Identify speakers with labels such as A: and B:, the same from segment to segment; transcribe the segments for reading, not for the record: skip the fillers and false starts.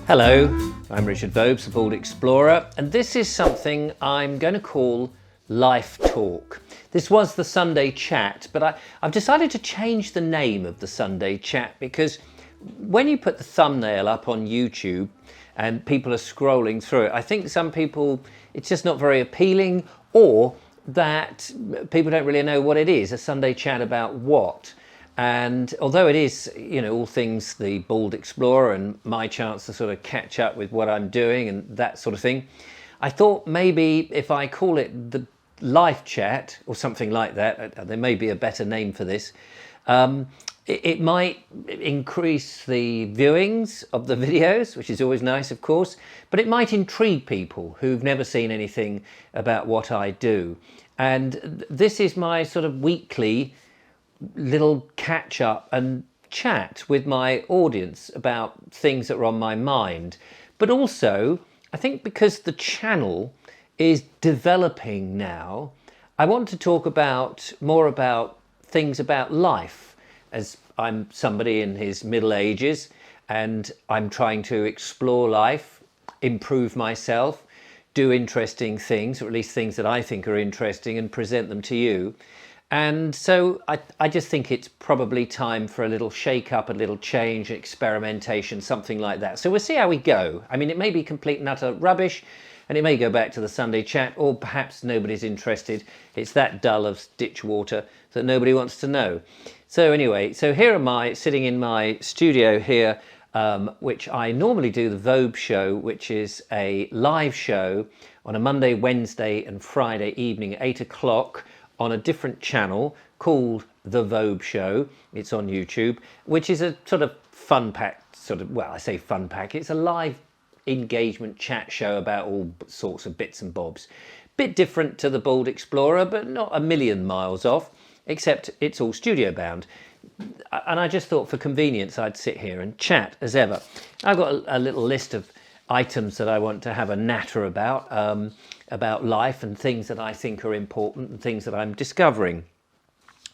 A: Hello, I'm Richard Vobes, the Bald Explorer, and this is something I'm going to call Life Talk. This was the Sunday Chat, but I've decided to change the name of the Sunday Chat because when you put the thumbnail up on YouTube and people are scrolling through it, I think some people, it's just not very appealing, or that people don't really know what it is, a Sunday Chat about what. And although it is, you know, all things the Bald Explorer and my chance to sort of catch up with what I'm doing and that sort of thing, I thought maybe if I call it the Life Chat or something like that, there may be a better name for this, it might increase the viewings of the videos, which is always nice, of course, but it might intrigue people who've never seen anything about what I do. And this is my sort of weekly little catch up and chat with my audience about things that are on my mind. But also, I think because the channel is developing now, I want to talk more about things about life, as I'm somebody in his middle ages and I'm trying to explore life, improve myself, do interesting things, or at least things that I think are interesting, and present them to you. And so I just think it's probably time for a little shake up, a little change, experimentation, something like that. So we'll see how we go. I mean, it may be complete and utter rubbish, and it may go back to the Sunday Chat, or perhaps nobody's interested. It's that dull of ditch water that nobody wants to know. So anyway, so here am I sitting in my studio here, which I normally do the Vobes show, which is a live show on a Monday, Wednesday and Friday evening at 8 o'clock. On a different channel called The Vobes Show. It's on YouTube, which is a sort of fun pack, well, I say fun pack, it's a live engagement chat show about all sorts of bits and bobs. Bit different to the Bald Explorer, but not a million miles off, except it's all studio bound. And I just thought for convenience I'd sit here and chat as ever. I've got a little list of items that I want to have a natter about life and things that I think are important and things that I'm discovering.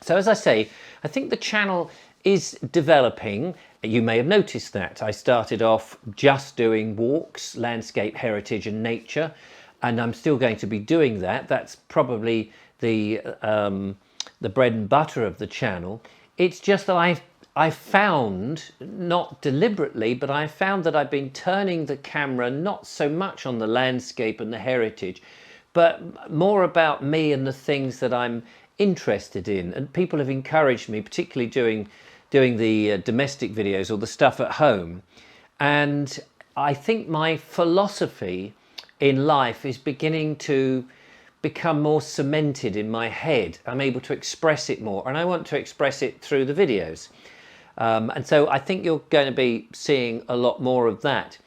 A: So as I say, I think the channel is developing. You may have noticed that. I started off just doing walks, landscape, heritage and nature, and I'm still going to be doing that. That's probably the bread and butter of the channel. It's just that I found, not deliberately, but I found that I've been turning the camera not so much on the landscape and the heritage, but more about me and the things that I'm interested in. And people have encouraged me, particularly doing the domestic videos or the stuff at home. And I think my philosophy in life is beginning to become more cemented in my head. I'm able to express it more, and I want to express it through the videos. And so I think you're going to be seeing a lot more of that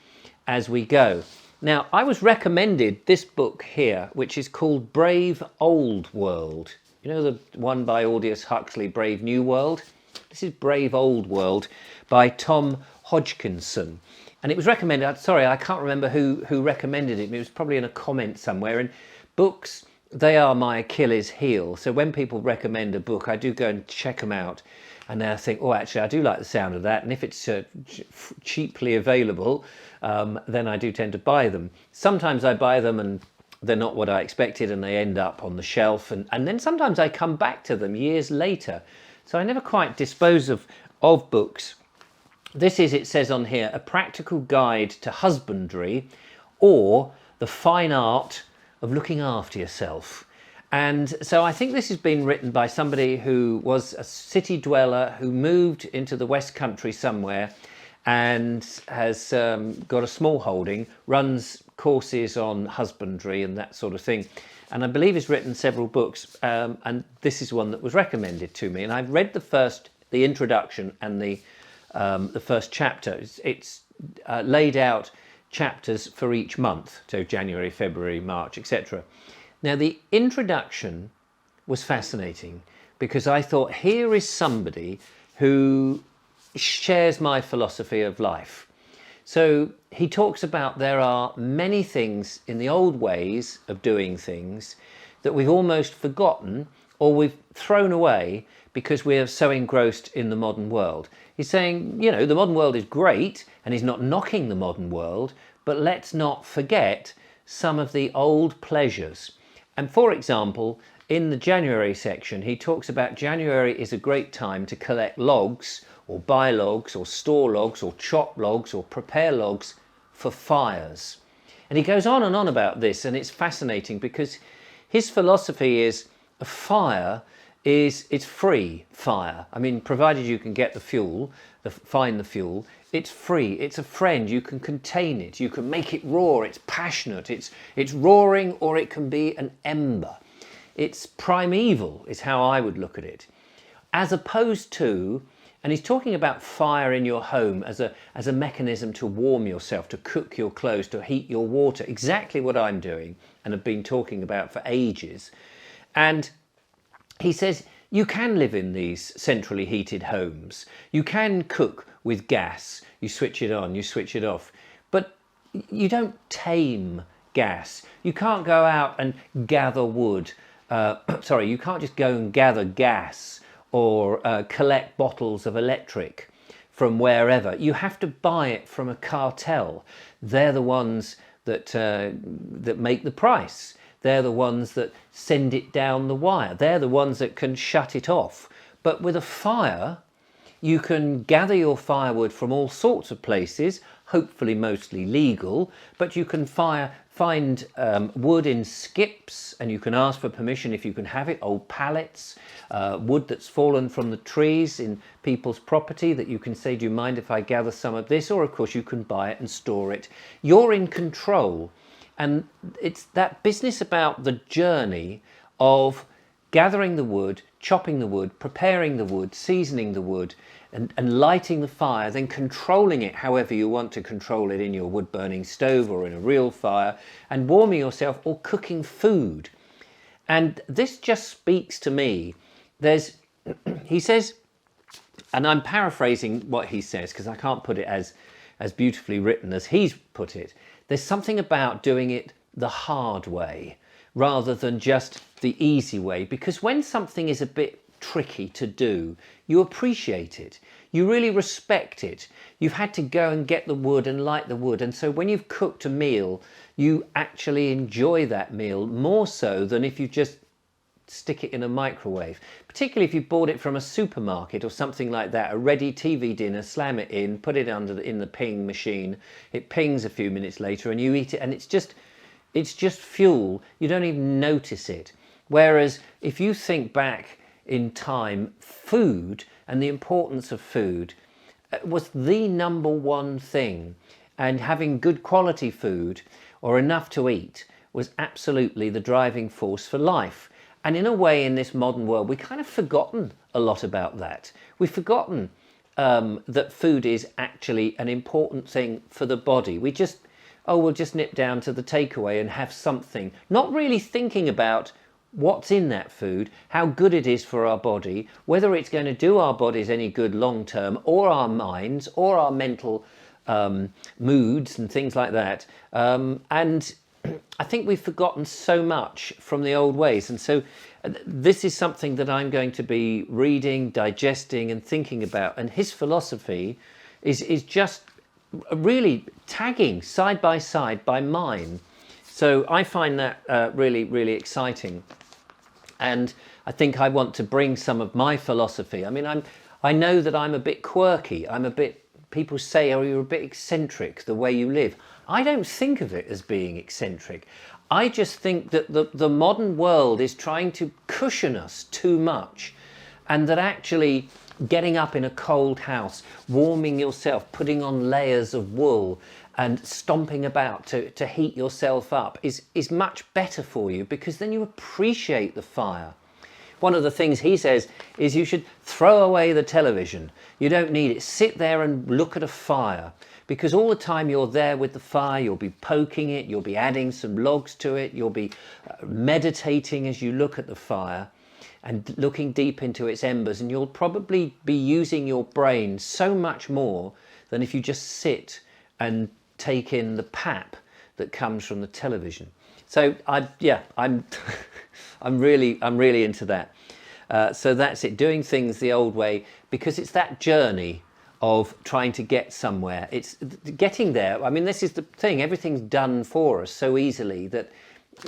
A: as we go. Now, I was recommended this book here, which is called Brave Old World. You know, the one by Aldous Huxley, Brave New World? This is Brave Old World by Tom Hodgkinson. And it was recommended, sorry, I can't remember who recommended it. It was probably in a comment somewhere. And books, they are my Achilles heel. So when people recommend a book, I do go and check them out. And then I think, oh, actually, I do like the sound of that. And if it's cheaply available, then I do tend to buy them. Sometimes I buy them and they're not what I expected and they end up on the shelf. And then sometimes I come back to them years later. So I never quite dispose of books. This is, it says on here, a practical guide to husbandry or the fine art of looking after yourself. And so I think this has been written by somebody who was a city dweller who moved into the West Country somewhere and has got a small holding, runs courses on husbandry and that sort of thing. And I believe he's written several books, and this is one that was recommended to me. And I've read the introduction and the first chapter. It's laid out chapters for each month, so January, February, March, etc. Now, the introduction was fascinating because I thought, here is somebody who shares my philosophy of life. So he talks about there are many things in the old ways of doing things that we've almost forgotten, or we've thrown away because we're so engrossed in the modern world. He's saying, you know, the modern world is great, and he's not knocking the modern world, but let's not forget some of the old pleasures. And for example, in the January section, he talks about January is a great time to collect logs, or buy logs, or store logs, or chop logs, or prepare logs for fires. And he goes on and on about this, and it's fascinating because his philosophy is a fire it's free fire. I mean, provided you can get the fuel, find the fuel, it's free. It's a friend. You can contain it. You can make it roar. It's passionate. It's roaring, or it can be an ember. It's primeval is how I would look at it. As opposed to, and he's talking about fire in your home as a mechanism to warm yourself, to cook your clothes, to heat your water, exactly what I'm doing and have been talking about for ages. And he says you can live in these centrally heated homes. You can cook with gas. You switch it on, you switch it off. But you don't tame gas. You can't go out and gather wood. You can't just go and gather gas or collect bottles of electric from wherever. You have to buy it from a cartel. They're the ones that make the price. They're the ones that send it down the wire. They're the ones that can shut it off. But with a fire, you can gather your firewood from all sorts of places, hopefully mostly legal, but you can find wood in skips, and you can ask for permission if you can have it, old pallets, wood that's fallen from the trees in people's property that you can say, do you mind if I gather some of this? Or of course you can buy it and store it. You're in control. And it's that business about the journey of gathering the wood, chopping the wood, preparing the wood, seasoning the wood, and lighting the fire, then controlling it however you want to control it in your wood burning stove or in a real fire, and warming yourself or cooking food. And this just speaks to me. He says, and I'm paraphrasing what he says because I can't put it as beautifully written as he's put it. There's something about doing it the hard way rather than just the easy way, because when something is a bit tricky to do, you appreciate it. You really respect it. You've had to go and get the wood and light the wood. And so when you've cooked a meal, you actually enjoy that meal more so than if you just stick it in a microwave, particularly if you bought it from a supermarket or something like that, a ready TV dinner, slam it in, put it in the ping machine, it pings a few minutes later and you eat it, and it's just fuel. You don't even notice it. Whereas if you think back in time, food and the importance of food was the number one thing, and having good quality food or enough to eat was absolutely the driving force for life. And in a way, in this modern world, we've kind of forgotten a lot about that. We've forgotten that food is actually an important thing for the body. We'll just nip down to the takeaway and have something, not really thinking about what's in that food, how good it is for our body, whether it's going to do our bodies any good long term, or our minds, or our mental moods and things like that. And I think we've forgotten so much from the old ways. And so this is something that I'm going to be reading, digesting and thinking about. And his philosophy is just really tagging side by mine. So I find that really, really exciting. And I think I want to bring some of my philosophy. I mean, I know that I'm a bit quirky. People say, oh, you're a bit eccentric, the way you live. I don't think of it as being eccentric. I just think that the modern world is trying to cushion us too much, and that actually getting up in a cold house, warming yourself, putting on layers of wool and stomping about to heat yourself up is much better for you, because then you appreciate the fire. One of the things he says is you should throw away the television. You don't need it. Sit there and look at a fire, because all the time you're there with the fire, you'll be poking it, you'll be adding some logs to it, you'll be meditating as you look at the fire and looking deep into its embers, and you'll probably be using your brain so much more than if you just sit and take in the pap that comes from the television. So I'm I'm really into that. So that's it, doing things the old way, because it's that journey of trying to get somewhere. It's getting there. I mean, this is the thing, everything's done for us so easily that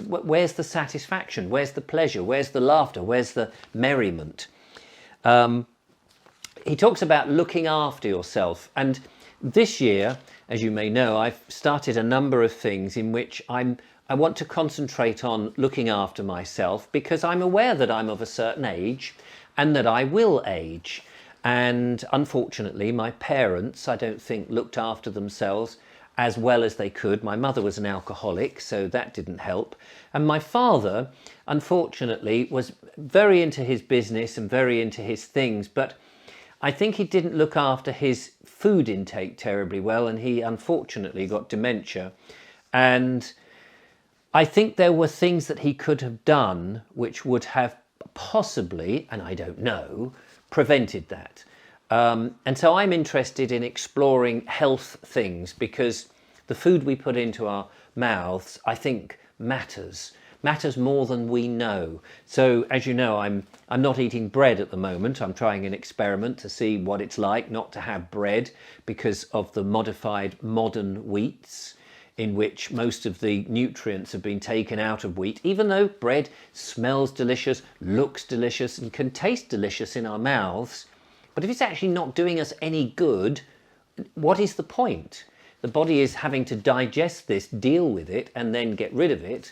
A: where's the satisfaction? Where's the pleasure? Where's the laughter? Where's the merriment? He talks about looking after yourself. And this year, as you may know, I've started a number of things in which I want to concentrate on looking after myself, because I'm aware that I'm of a certain age and that I will age. And unfortunately, my parents, I don't think, looked after themselves as well as they could. My mother was an alcoholic, so that didn't help. And my father, unfortunately, was very into his business and very into his things, but I think he didn't look after his food intake terribly well, and he unfortunately got dementia. And I think there were things that he could have done which would have possibly, and I don't know, prevented that. And so I'm interested in exploring health things, because the food we put into our mouths, I think, matters more than we know. So as you know, I'm not eating bread at the moment. I'm trying an experiment to see what it's like not to have bread because of the modified modern wheats, in which most of the nutrients have been taken out of wheat, even though bread smells delicious, looks delicious, and can taste delicious in our mouths. But if it's actually not doing us any good, what is the point? The body is having to digest this, deal with it, and then get rid of it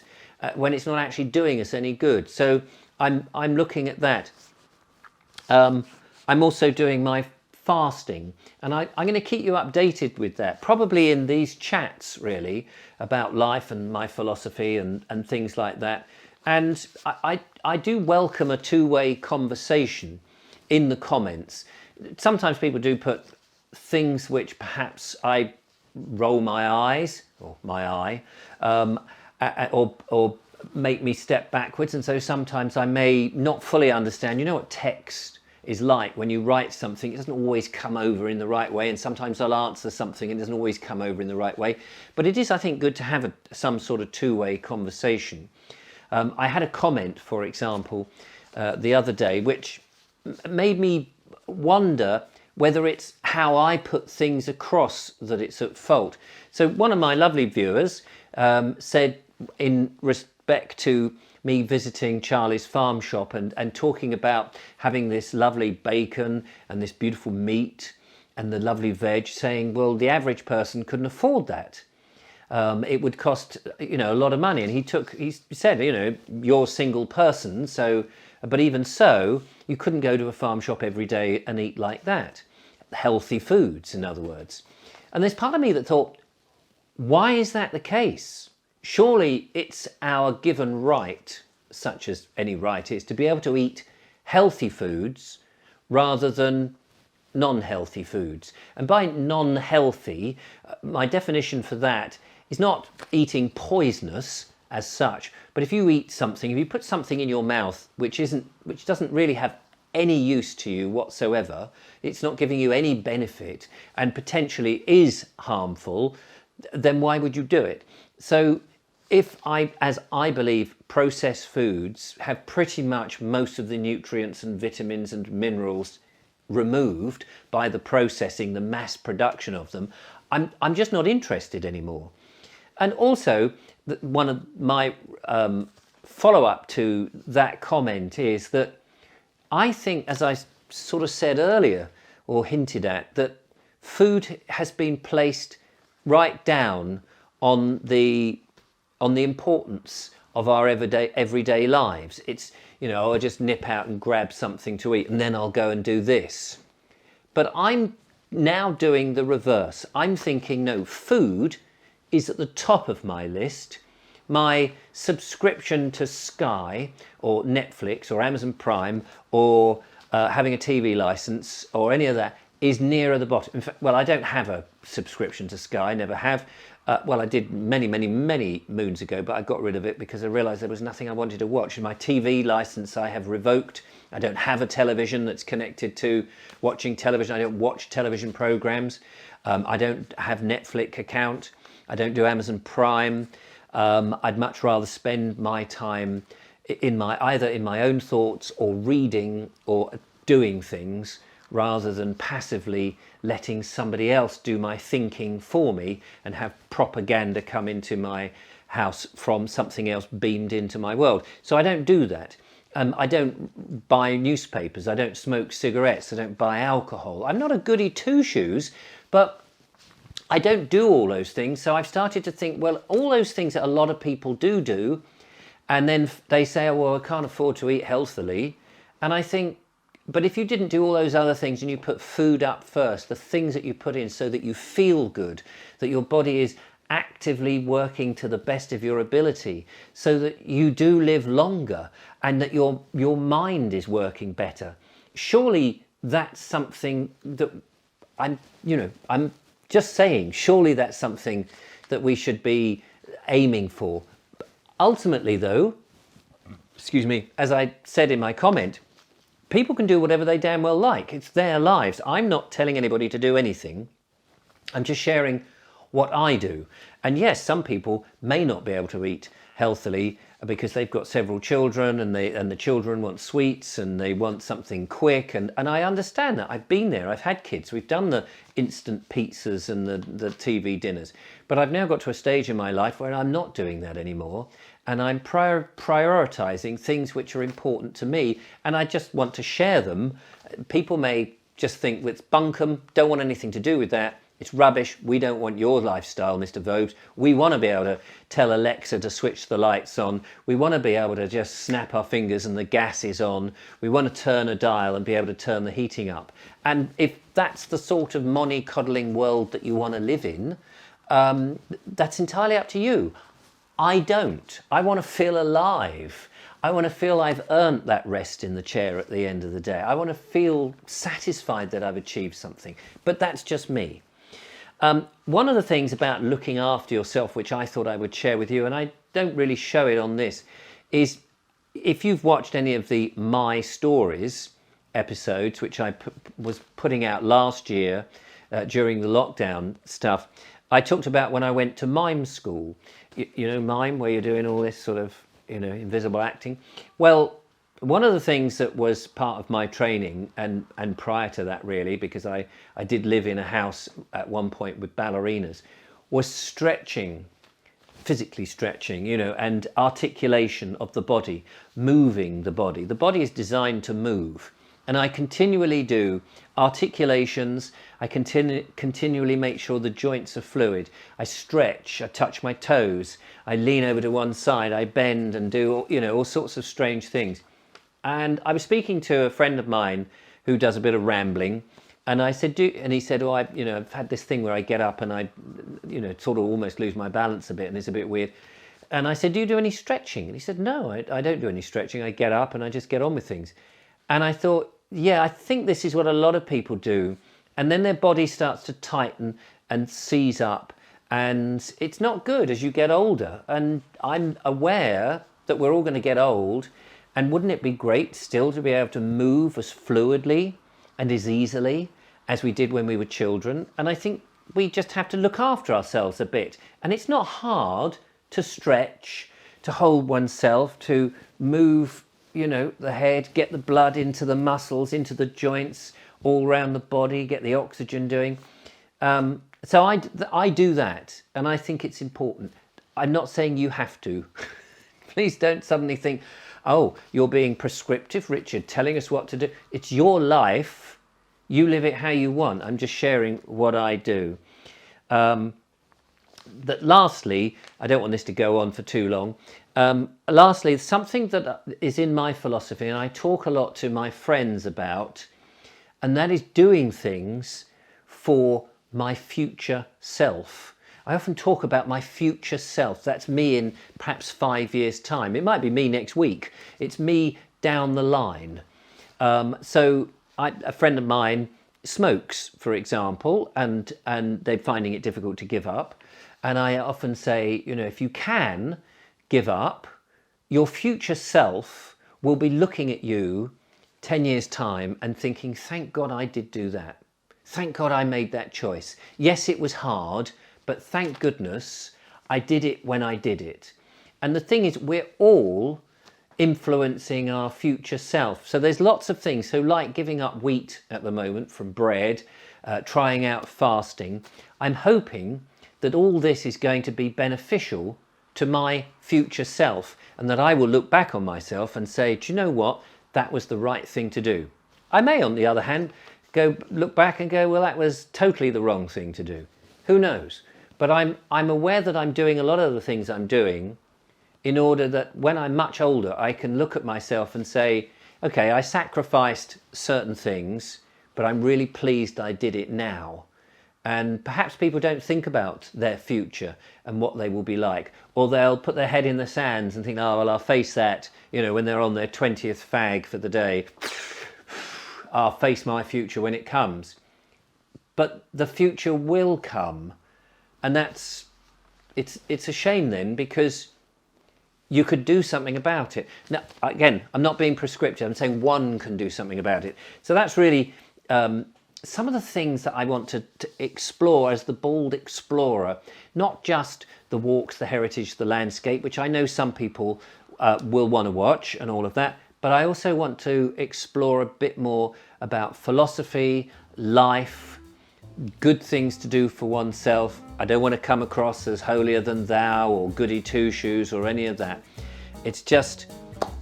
A: when it's not actually doing us any good. So I'm looking at that. I'm also doing my fasting, and I'm going to keep you updated with that, probably in these chats really, about life and my philosophy and things like that. And I do welcome a two-way conversation in the comments. Sometimes people do put things which perhaps I roll my eyes, or my eye, or make me step backwards, and so sometimes I may not fully understand. You know what text is like when you write something, it doesn't always come over in the right way, and sometimes I'll answer something and it doesn't always come over in the right way. But it is, I think, good to have some sort of two-way conversation. I had a comment, for example, the other day, which made me wonder whether it's how I put things across that it's at fault. So one of my lovely viewers said, in respect to me visiting Charlie's farm shop and talking about having this lovely bacon and this beautiful meat and the lovely veg, saying, well, the average person couldn't afford that. It would cost, a lot of money. And he said, you're a single person, so, but even so, you couldn't go to a farm shop every day and eat like that. Healthy foods, in other words. And there's part of me that thought, why is that the case? Surely it's our given right, such as any right is, to be able to eat healthy foods rather than non-healthy foods. And by non-healthy, my definition for that is not eating poisonous as such, but if you eat something, if you put something in your mouth which doesn't really have any use to you whatsoever, it's not giving you any benefit and potentially is harmful, then why would you do it? So as I believe, processed foods have pretty much most of the nutrients and vitamins and minerals removed by the processing, the mass production of them, I'm just not interested anymore. And also, one of my follow-up to that comment is that I think, as I sort of said earlier or hinted at, that food has been placed right down on the importance of our everyday lives. It's, I'll just nip out and grab something to eat and then I'll go and do this. But I'm now doing the reverse. I'm thinking, no, food is at the top of my list. My subscription to Sky or Netflix or Amazon Prime or having a TV license or any of that is nearer the bottom. In fact, well, I don't have a subscription to Sky, never have. Well, I did many moons ago, but I got rid of it because I realised there was nothing I wanted to watch. My TV licence I have revoked. I don't have a television that's connected to watching television. I don't watch television programmes. I don't have Netflix account. I don't do Amazon Prime. I'd much rather spend my time either in my own thoughts or reading or doing things, rather than passively letting somebody else do my thinking for me and have propaganda come into my house from something else beamed into my world. So I don't do that. I don't buy newspapers, I don't smoke cigarettes, I don't buy alcohol. I'm not a goody two-shoes, but I don't do all those things. So I've started to think, well, all those things that a lot of people do, and then they say, oh, well, I can't afford to eat healthily. And I think, but if you didn't do all those other things and you put food up first, the things that you put in so that you feel good, that your body is actively working to the best of your ability, so that you do live longer and that your mind is working better, surely that's something that I'm just saying, surely that's something that we should be aiming for. Ultimately though, excuse me, as I said in my comment, people can do whatever they damn well like. It's their lives. I'm not telling anybody to do anything. I'm just sharing what I do. And yes, some people may not be able to eat healthily because they've got several children and the children want sweets and they want something quick. And I understand that. I've been there. I've had kids. We've done the instant pizzas and the TV dinners. But I've now got to a stage in my life where I'm not doing that anymore. And I'm prioritizing things which are important to me, and I just want to share them. People may just think, well, it's bunkum, don't want anything to do with that, it's rubbish, we don't want your lifestyle, Mr. Vobes. We want to be able to tell Alexa to switch the lights on. We want to be able to just snap our fingers and the gas is on. We want to turn a dial and be able to turn the heating up. And if that's the sort of money-coddling world that you want to live in, that's entirely up to you. I don't. I want to feel alive. I want to feel I've earned that rest in the chair at the end of the day. I want to feel satisfied that I've achieved something. But that's just me. One of the things about looking after yourself, which I thought I would share with you, and I don't really show it on this, is if you've watched any of the My Stories episodes, which I was putting out last year during the lockdown stuff, I talked about when I went to mime school. You know, mime, where you're doing all this sort of, invisible acting. Well, one of the things that was part of my training, and prior to that really, because I did live in a house at one point with ballerinas, was stretching, physically stretching, and articulation of the body, moving the body. The body is designed to move. And I continually do articulations. I continually make sure the joints are fluid. I stretch, I touch my toes, I lean over to one side, I bend and do, all sorts of strange things. And I was speaking to a friend of mine who does a bit of rambling, and I said, and he said, oh, I've had this thing where I get up and I, sort of almost lose my balance a bit, and it's a bit weird. And I said, do you do any stretching? And he said, no, I don't do any stretching. I get up and I just get on with things. And I thought, yeah, I think this is what a lot of people do. And then their body starts to tighten and seize up. And it's not good as you get older. And I'm aware that we're all going to get old. And wouldn't it be great still to be able to move as fluidly and as easily as we did when we were children? And I think we just have to look after ourselves a bit. And it's not hard to stretch, to hold oneself, to move the head, get the blood into the muscles, into the joints, all around the body, get the oxygen doing. So I do that, and I think it's important. I'm not saying you have to. Please don't suddenly think, oh, you're being prescriptive, Richard, telling us what to do. It's your life. You live it how you want. I'm just sharing what I do. Lastly, I don't want this to go on for too long. Lastly, something that is in my philosophy, and I talk a lot to my friends about, and that is doing things for my future self. I often talk about my future self. That's me in perhaps 5 years' time. It might be me next week. It's me down the line. A friend of mine smokes, for example, and they're finding it difficult to give up. And I often say, if you can give up, your future self will be looking at you 10 years' time and thinking, thank God I did do that. Thank God I made that choice. Yes, it was hard, but thank goodness I did it when I did it. And the thing is, we're all influencing our future self. So there's lots of things. So like giving up wheat at the moment from bread, trying out fasting. I'm hoping that all this is going to be beneficial to my future self, and that I will look back on myself and say, do you know what? That was the right thing to do. I may, on the other hand, look back and go, well, that was totally the wrong thing to do. Who knows? But I'm aware that I'm doing a lot of the things I'm doing in order that when I'm much older, I can look at myself and say, okay, I sacrificed certain things, but I'm really pleased I did it now. And perhaps people don't think about their future and what they will be like, or they'll put their head in the sands and think, oh, well, I'll face that, when they're on their 20th fag for the day. I'll face my future when it comes. But the future will come, and it's a shame then, because you could do something about it. Now, again, I'm not being prescriptive, I'm saying one can do something about it. So that's really some of the things that I want to explore as the Bald Explorer, not just the walks, the heritage, the landscape, which I know some people will want to watch and all of that, but I also want to explore a bit more about philosophy, life, good things to do for oneself. I don't want to come across as holier than thou or goody two-shoes or any of that. It's just,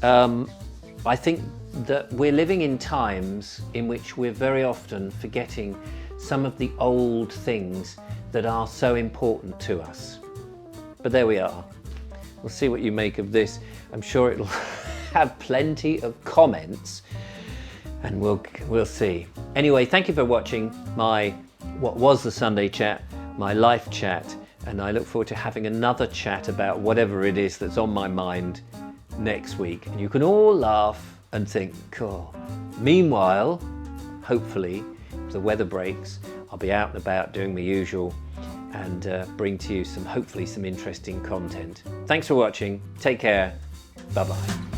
A: I think that we're living in times in which we're very often forgetting some of the old things that are so important to us. But there we are. We'll see what you make of this. I'm sure it'll have plenty of comments, and we'll see. Anyway, thank you for watching what was the Sunday chat, my life chat, and I look forward to having another chat about whatever it is that's on my mind next week. And you can all laugh and think, cool. Meanwhile, hopefully, if the weather breaks, I'll be out and about doing the usual and bring to you hopefully some interesting content. Thanks for watching. Take care. Bye-bye.